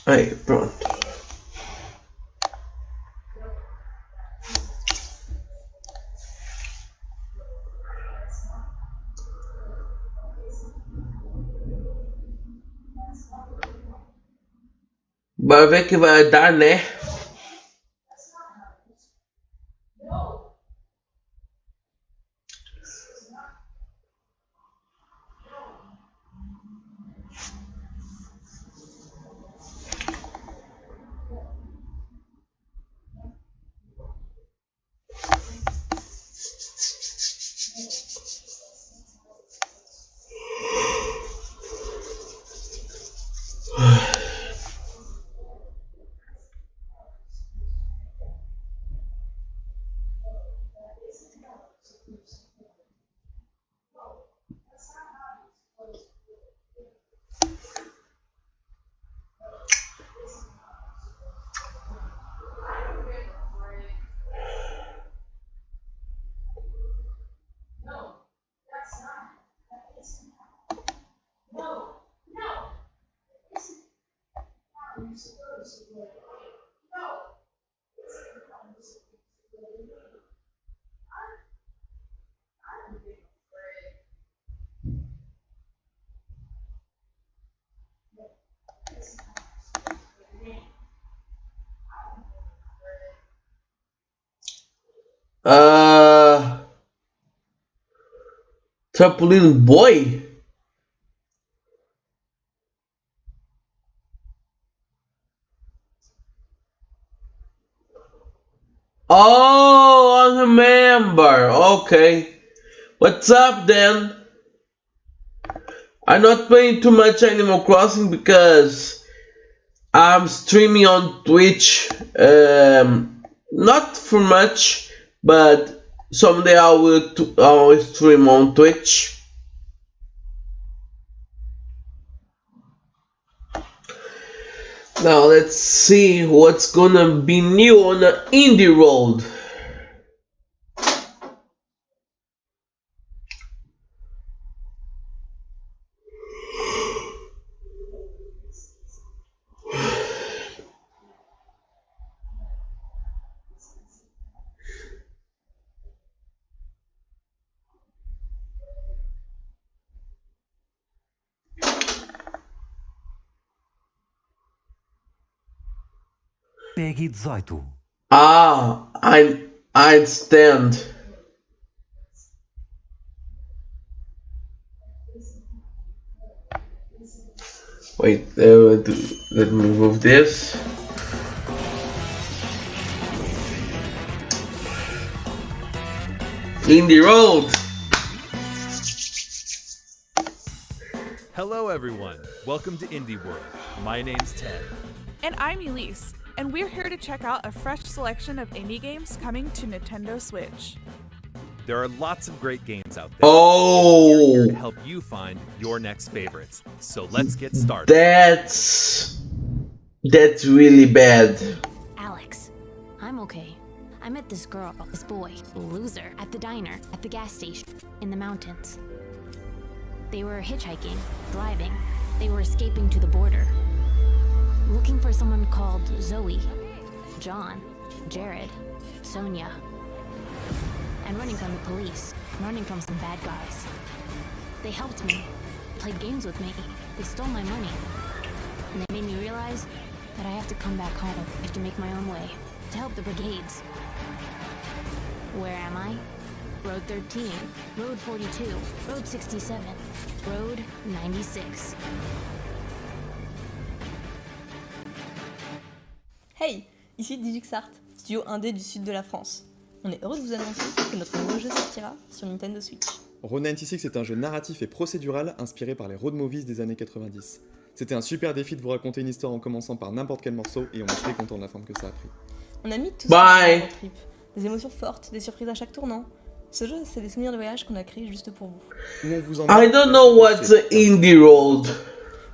Aí, pronto. Bora ver que vai dar, né? Trampoline boy? Oh, I remember. Okay. What's up then? I'm not playing too much Animal Crossing because I'm streaming on Twitch. Not for much, but someday I will stream on Twitch. Now let's see what's gonna be new on the Indie Road. Pegue 18. Ah, I understand. Wait, let me move this. Indie Road. Hello everyone, welcome to Indie World. My name's Ted. And I'm Elise, and we're here to check out a fresh selection of indie games coming to Nintendo Switch. There are lots of great games out there. Oh, We're here to help you find your next favorites. So let's get started. that's really bad. Alex, I'm okay. I met this girl, this boy, loser, at the diner, at the gas station, in the mountains. They were hitchhiking, driving. They were escaping to the border. Looking for someone called Zoe, John, Jared, Sonia. And running from the police, running from some bad guys. They helped me, played games with me. They stole my money. And they made me realize that I have to come back home. I have to make my own way to help the brigades. Where am I? Road 13, Road 42, Road 67, Road 96. Hey, ici Digixart, studio indé du sud de la France. On est heureux de vous annoncer que notre nouveau jeu sortira sur Nintendo Switch. Road 96 est un jeu narratif et procédural inspiré par les road movies des années 90. C'était un super défi de vous raconter une histoire en commençant par n'importe quel morceau et on est très content de la forme que ça a pris. On a mis tout Bye. ça dans notre trip. Des émotions fortes, des surprises à chaque tournant. Ce jeu, c'est des souvenirs de voyage qu'on a créés juste pour vous. Où on vous I don't know what's the Indie Road.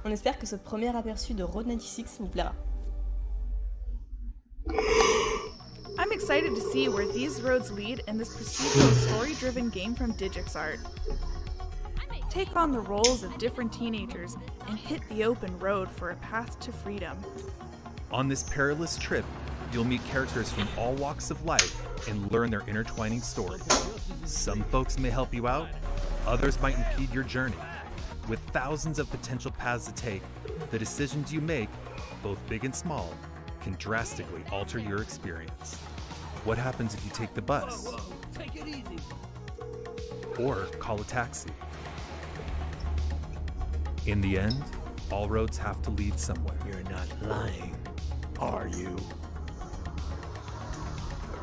On espère que ce premier aperçu de Road 96 vous plaira. I'm excited to see where these roads lead in this procedural story-driven game from DigixArt. Take on the roles of different teenagers and hit the open road for a path to freedom. On this perilous trip, you'll meet characters from all walks of life and learn their intertwining stories. Some folks may help you out, others might impede your journey. With thousands of potential paths to take, the decisions you make, both big and small, can drastically alter your experience. What happens if you take the bus? Take it easy. Or call a taxi? In the end, all roads have to lead somewhere. You're not lying, are you?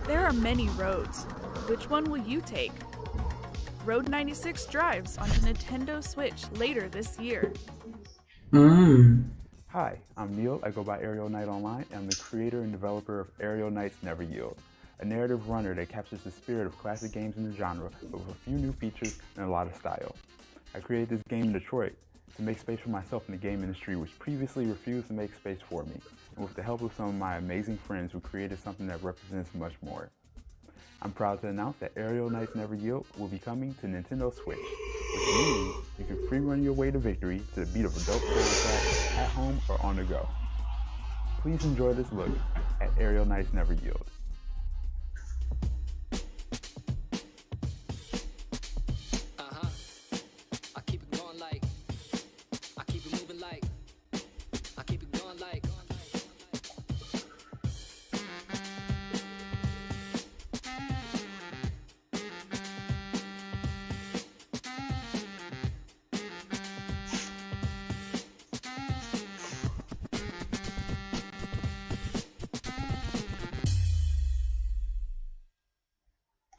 There are many roads. Which one will you take? Road 96 drives onto Nintendo Switch later this year. Hi, I'm Neil. I go by Aerial Knight Online, and I'm the creator and developer of Aerial Knights Never Yield, a narrative runner that captures the spirit of classic games in the genre, but with a few new features and a lot of style. I created this game in Detroit to make space for myself in the game industry, which previously refused to make space for me, and with the help of some of my amazing friends who created something that represents much more. I'm proud to announce that Aerial Knights Never Yield will be coming to Nintendo Switch, which means you can free run your way to victory to the beat of a dope soundtrack at home or on the go. Please enjoy this look at Aerial Knights Never Yield.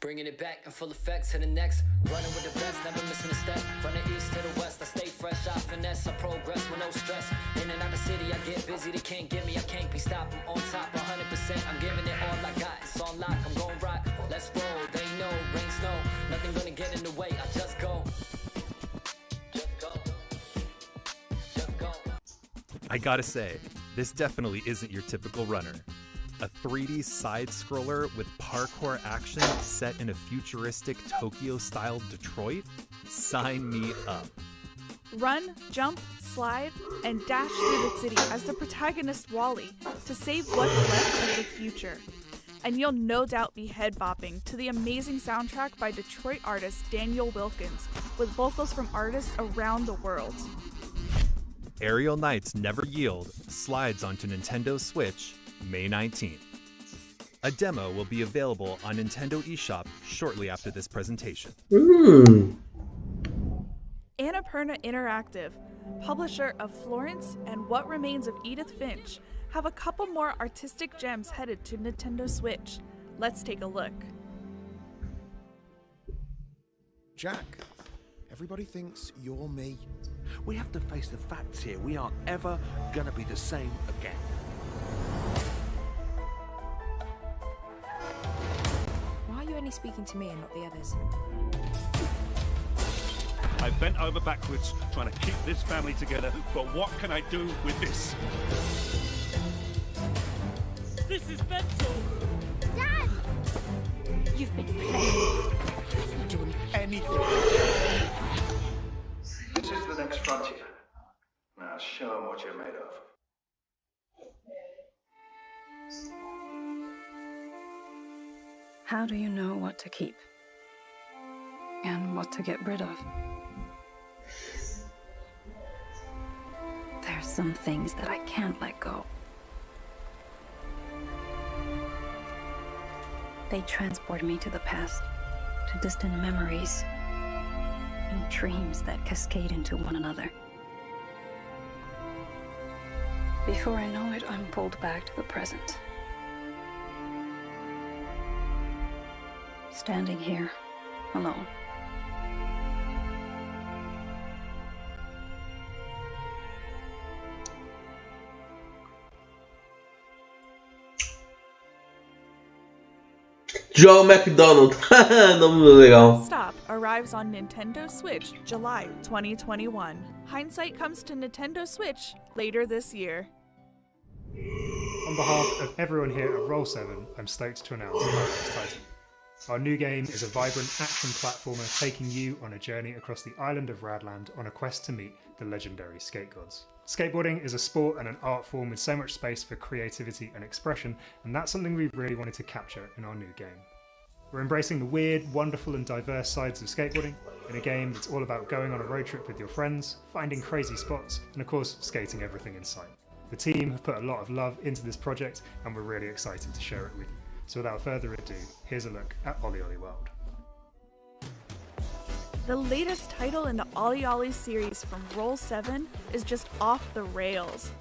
Bringing it back in full effect to the next. Running with the best, never missing a step. From the east to the west, I stay fresh, I finesse, I progress with no stress. In and out the city, I get busy, they can't get me, I can't be stopped. I'm on top, 100%, I'm giving it all I got. It's on lock, I'm gon' rock, let's roll. They know, rain, snow, nothing gonna get in the way, I just go. Just go. Just go. I gotta say, this definitely isn't your typical runner. A 3D side-scroller with parkour action set in a futuristic Tokyo-style Detroit? Sign me up. Run, jump, slide, and dash through the city as the protagonist Wally to save what's left of the future. And you'll no doubt be head-bopping to the amazing soundtrack by Detroit artist Daniel Wilkins, with vocals from artists around the world. Aerial Knights Never Yield slides onto Nintendo Switch May 19th. A demo will be available on Nintendo eShop shortly after this presentation. Annapurna Interactive, publisher of Florence and What Remains of Edith Finch, have a couple more artistic gems headed to Nintendo Switch. Let's take a look. Jack, everybody thinks you're me. We have to face the facts here. We aren't ever gonna be the same again. Why are you only speaking to me and not the others? I bent over backwards trying to keep this family together, but what can I do with this? This is mental! Dad! You've been playing. You've been doing Anything. This is the next frontier. Now show them what you're made of. How do you know what to keep? And what to get rid of? There's some things that I can't let go. They transport me to the past, to distant memories, and dreams that cascade into one another. Before I know it, I'm pulled back to the present. Standing here, alone. Joe McDonald. Nome legal. Stop around arrives on Nintendo Switch July 2021. Hindsight comes to Nintendo Switch later this year. On behalf of everyone here at Roll7, I'm stoked to announce our next title. Our new game is a vibrant action platformer taking you on a journey across the island of Radland on a quest to meet the legendary skate gods. Skateboarding is a sport and an art form with so much space for creativity and expression, and that's something we really wanted to capture in our new game. We're embracing the weird, wonderful and diverse sides of skateboarding in a game that's all about going on a road trip with your friends, finding crazy spots, and of course, skating everything in sight. The team have put a lot of love into this project and we're really excited to share it with you. So without further ado, here's a look at Ollie Ollie World. The latest title in the Ollie Ollie series from Roll7 is just off the rails.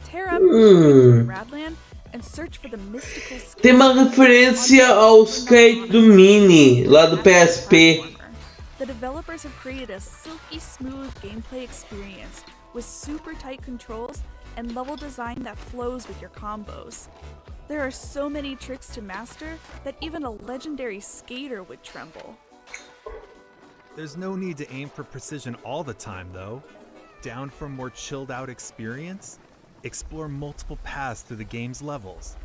Tear up Radland and search for the mystical skate. Tem uma referência ao skate do Mini, lá do PSP. The developers have created a silky smooth gameplay experience with super tight controls and level design that flows with your combos. There are so many tricks to master that even a legendary skater would tremble. There's no need to aim for precision all the time, though. Down for a more chilled out experience? Explore multiple paths through the game's levels.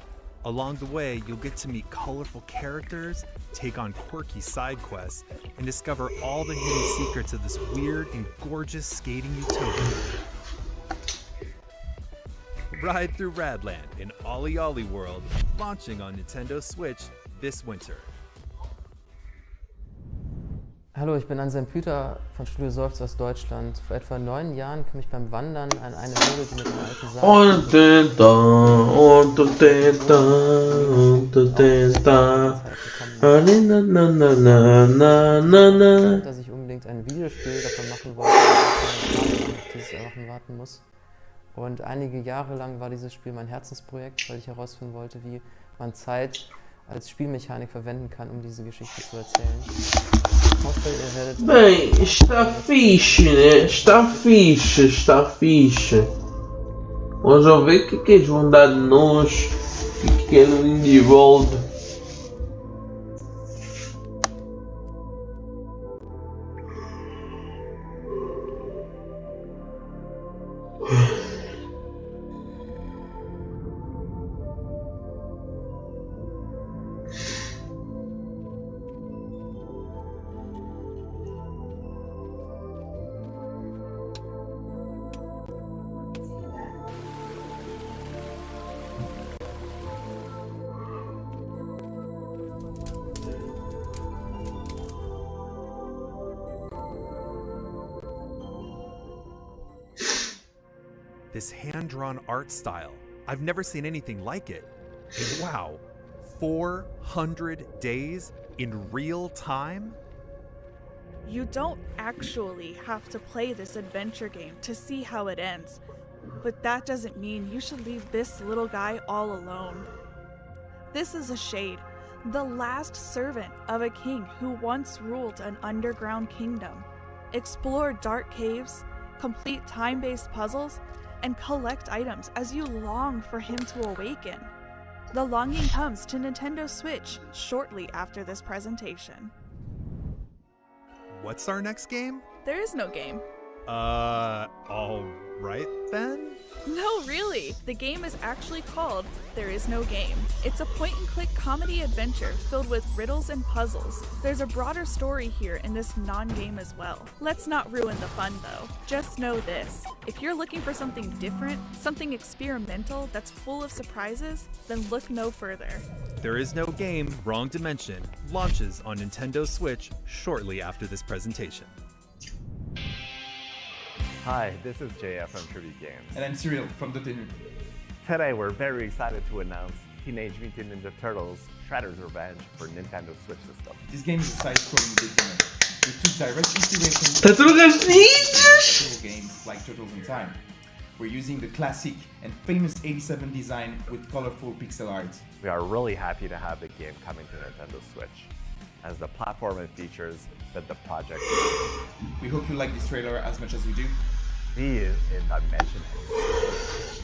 Along the way, you'll get to meet colorful characters, take on quirky side quests, and discover all the hidden secrets of this weird and gorgeous skating utopia. Ride through Radland in Ollie Ollie World, launching on Nintendo Switch this winter. Hallo, ich bin Anselm Püter von Studio Seufz aus Deutschland. Vor etwa 9 Jahren kam ich beim Wandern an eine Höhle, die mit einem alten Sarg dass ich unbedingt ein Videospiel davon machen wollte, auf dieses Erwachen warten muss. Und einige Jahre lang war dieses Spiel mein Herzensprojekt, weil ich herausfinden wollte, wie man Zeit als Spielmechanik verwenden kann, um diese Geschichte zu erzählen. Ich hoffe, ihr werdet... Bem, está fixe, né? Está fixe, está fixe. Vamos ver o que eles vão dar de nós, o que é no Indie World. This hand-drawn art style, I've never seen anything like it. And wow, 400 days in real time? You don't actually have to play this adventure game to see how it ends, but that doesn't mean you should leave this little guy all alone. This is a shade, the last servant of a king who once ruled an underground kingdom. Explore dark caves, complete time-based puzzles, and collect items as you long for him to awaken. The longing comes to Nintendo Switch shortly after this presentation. What's our next game? There is no game. Alright then? No, really. The game is actually called There Is No Game. It's a point-and-click comedy adventure filled with riddles and puzzles. There's a broader story here in this non-game as well. Let's not ruin the fun though. Just know this. If you're looking for something different, something experimental that's full of surprises, then look no further. There Is No Game, Wrong Dimension, launches on Nintendo Switch shortly after this presentation. Hi, this is JF from Tribute Games. And I'm Cyril from The Tenue. Today we're very excited to announce Teenage Mutant Ninja Turtles Shredder's Revenge for Nintendo Switch system. This game is a side-scrolling beat'em up. We took direct inspiration Tartarugas Ninja games like Turtles in Time. We're using the classic and famous 87 design with colorful pixel art. We are really happy to have the game coming to Nintendo Switch, as the platform and features that the project needs. We hope you like this trailer as much as we do. See you in Dimension X.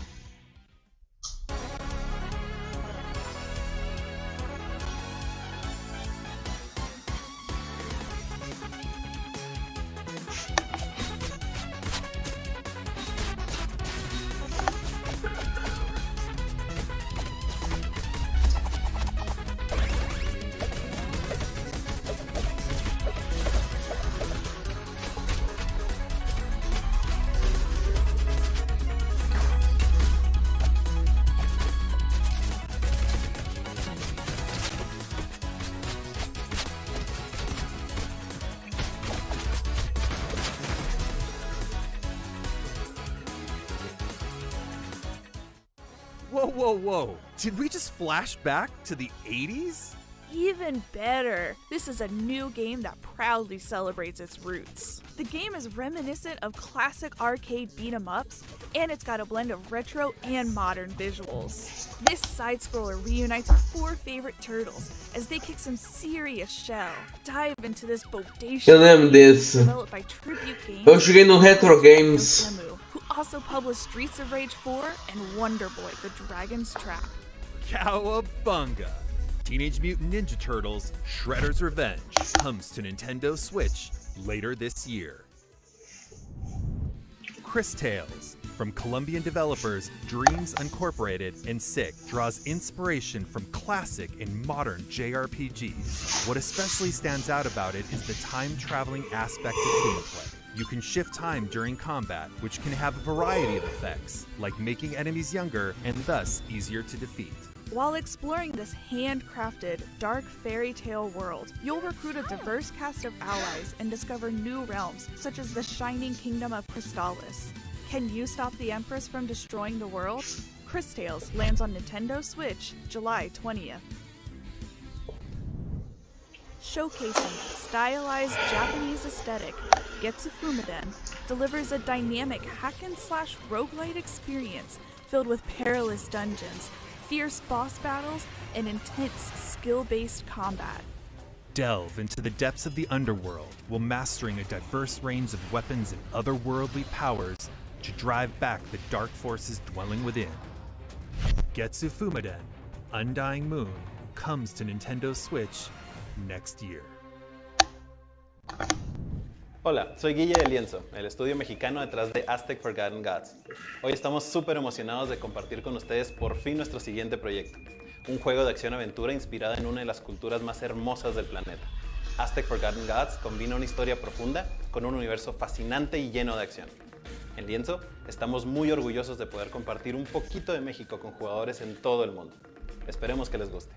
Whoa, whoa, whoa. Did we just flash back to the 80s? Even better, this is a new game that proudly celebrates its roots. The game is reminiscent of classic arcade beat-em-ups, and it's got a blend of retro and modern visuals. This side-scroller reunites our 4 favorite turtles as they kick some serious shell. Dive into this bodacious Eu lembro desse. developed by Tribute Games. Eu joguei no Retro Games. Who also published Streets of Rage 4 and Wonder Boy: The Dragon's Trap. Cowabunga! Teenage Mutant Ninja Turtles Shredder's Revenge comes to Nintendo Switch later this year. Chris Tales, from Colombian developers Dreams Incorporated and Sick, draws inspiration from classic and modern JRPGs. What especially stands out about it is the time-traveling aspect of gameplay. You can shift time during combat, which can have a variety of effects, like making enemies younger and thus easier to defeat. While exploring this handcrafted, dark fairy tale world, you'll recruit a diverse cast of allies and discover new realms, such as the Shining Kingdom of Crystallis. Can you stop the Empress from destroying the world? Chris Tales lands on Nintendo Switch July 20th. Showcasing a stylized Japanese aesthetic, Getsu Fumaden delivers a dynamic hack-and-slash roguelite experience filled with perilous dungeons, fierce boss battles, and intense skill-based combat. Delve into the depths of the underworld while mastering a diverse range of weapons and otherworldly powers to drive back the dark forces dwelling within. Getsu Fumaden, Undying Moon, comes to Nintendo Switch next year. Hola, soy Guille de Lienzo, el estudio mexicano detrás de Aztec Forgotten Gods. Hoy estamos súper emocionados de compartir con ustedes por fin nuestro siguiente proyecto, un juego de acción-aventura inspirado en una de las culturas más hermosas del planeta. Aztec Forgotten Gods combina una historia profunda con un universo fascinante y lleno de acción. En Lienzo, estamos muy orgullosos de poder compartir un poquito de México con jugadores en todo el mundo. Esperemos que les guste.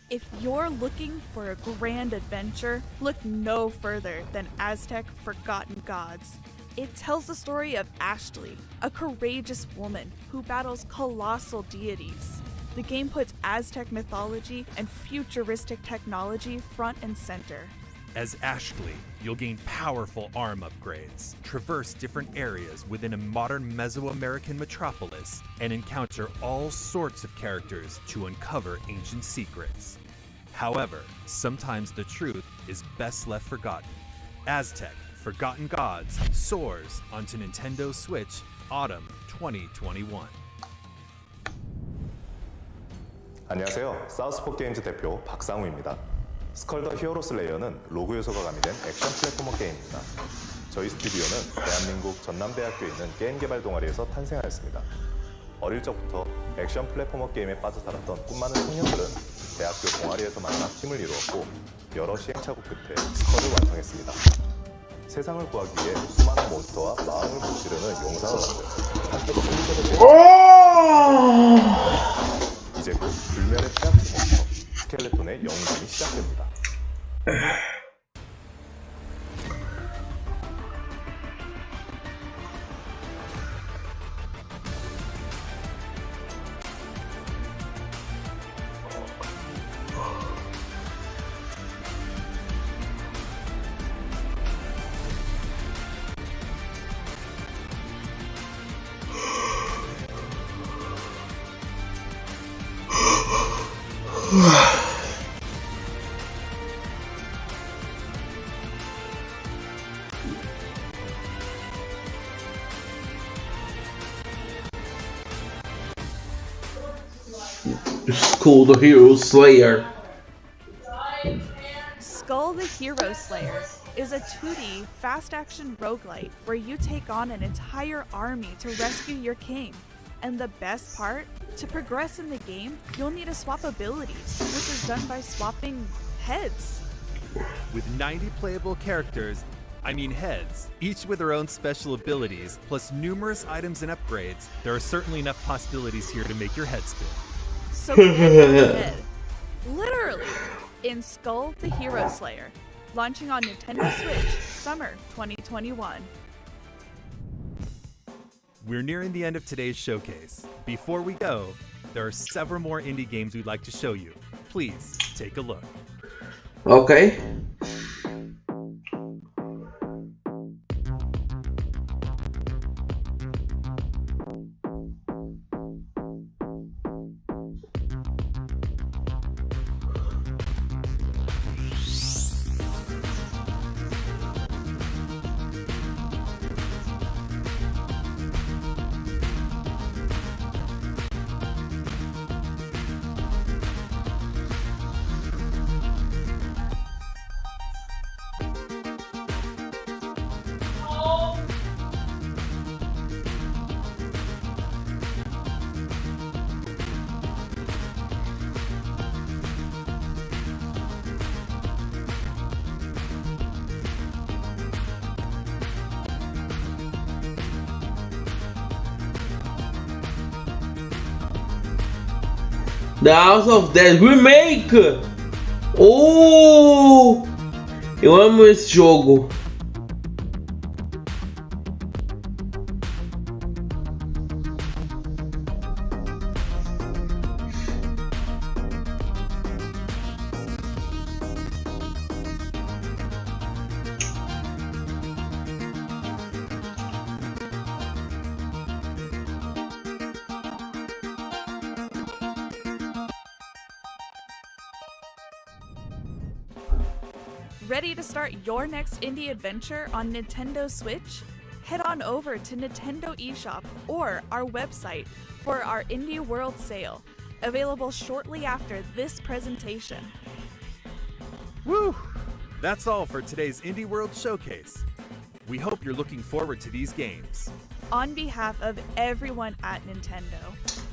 If you're looking for a grand adventure, look no further than Aztec Forgotten Gods. It tells the story of Ashley, a courageous woman who battles colossal deities. The game puts Aztec mythology and futuristic technology front and center. As Ashley, you'll gain powerful arm upgrades, traverse different areas within a modern Mesoamerican metropolis, and encounter all sorts of characters to uncover ancient secrets. However, sometimes the truth is best left forgotten. Aztec Forgotten Gods soars onto Nintendo Switch autumn 2021. 안녕하세요. 사우스포 게임즈 대표 박상우입니다. 스컬 더 히어로스 레이어는 로그 요소가 가미된 액션 플랫포머 게임입니다. 저희 스튜디오는 대한민국 전남대학교에 있는 게임 개발 동아리에서 탄생하였습니다. 어릴 적부터 액션 플랫포머 게임에 빠져 살았던 꿈 많은 청년들은 대학교 동아리에서 만나 팀을 이루었고 여러 시행착오 끝에 스컬을 완성했습니다. 세상을 구하기 위해 수많은 몬스터와 마음을 무찌르는 용사와 같은 한때도 홀리저를 제외 이제 곧 불멸의 최악의 몬스터 스켈레톤의 영웅전이 시작됩니다. Skull the Hero Slayer. Skull the Hero Slayer is a 2D fast-action roguelite where you take on an entire army to rescue your king. And the best part, to progress in the game, you'll need to swap abilities, which is done by swapping heads. With 90 playable characters, heads, each with their own special abilities, plus numerous items and upgrades, there are certainly enough possibilities here to make your head spin. So get ahead, literally, in Skull the Hero Slayer, launching on Nintendo Switch, summer 2021. We're nearing the end of today's showcase. Before we go, there are several more indie games we'd like to show you. Please, take a look. Okay. The House of Dead Remake! Oh! Eu amo esse jogo. Ready to start your next indie adventure on Nintendo Switch? Head on over to Nintendo eShop or our website for our Indie World sale, available shortly after this presentation. Woo! That's all for today's Indie World Showcase. We hope you're looking forward to these games. On behalf of everyone at Nintendo,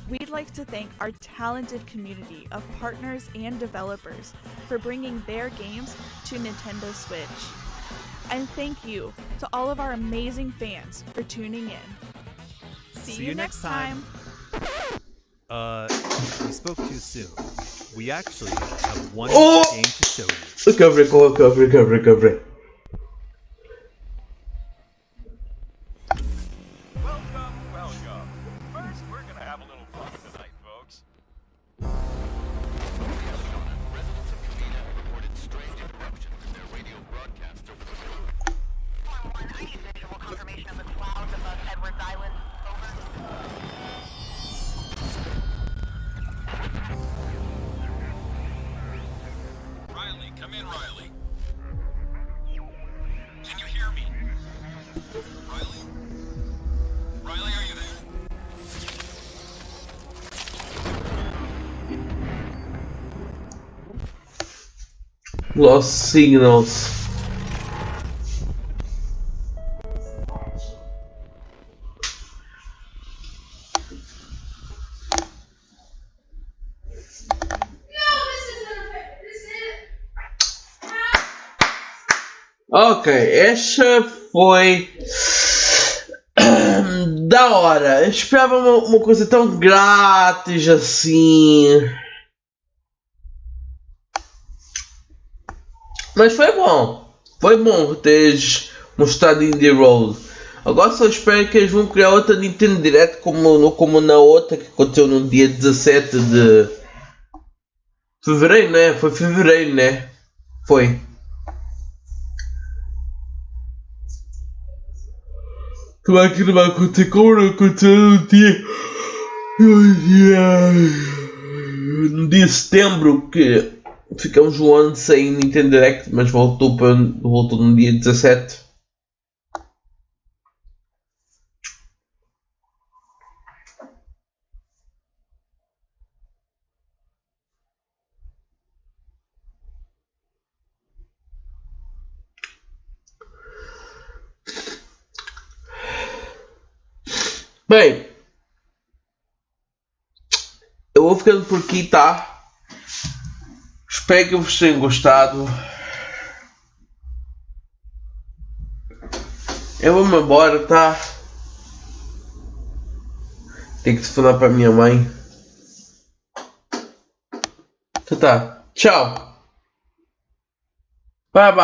we'd like to thank our talented community of partners and developers for bringing their games to Nintendo Switch. And thank you to all of our amazing fans for tuning in. See you next time. We spoke too soon. We actually have one game to show you. Recovery. Welcome. First, we're gonna have a little fun tonight, folks. Residents of Covina reported strange interruptions in their radio broadcast over the summer. I need visual confirmation of the clouds above Edwards Island. Over. Riley, come in, Riley. Can you hear me? Riley? Riley, are you there? Lost signals. Ok, esta foi da hora. Eu esperava uma coisa tão grátis assim. Mas foi bom teres mostrado Indie Road. Agora só espero que eles vão criar outra Nintendo Direct como na outra que aconteceu no dia 17 de fevereiro, né? Foi fevereiro, né? Foi. Claro que não vai acontecer como não aconteceu no dia de setembro, que ficamos um ano sem Nintendo Direct, mas voltou no dia 17. Bem, eu vou ficando por aqui, tá? Espero que vocês tenham gostado. Eu vou-me embora, tá? Tenho que telefonar para a minha mãe. Então tá. Tchau. Bye bye.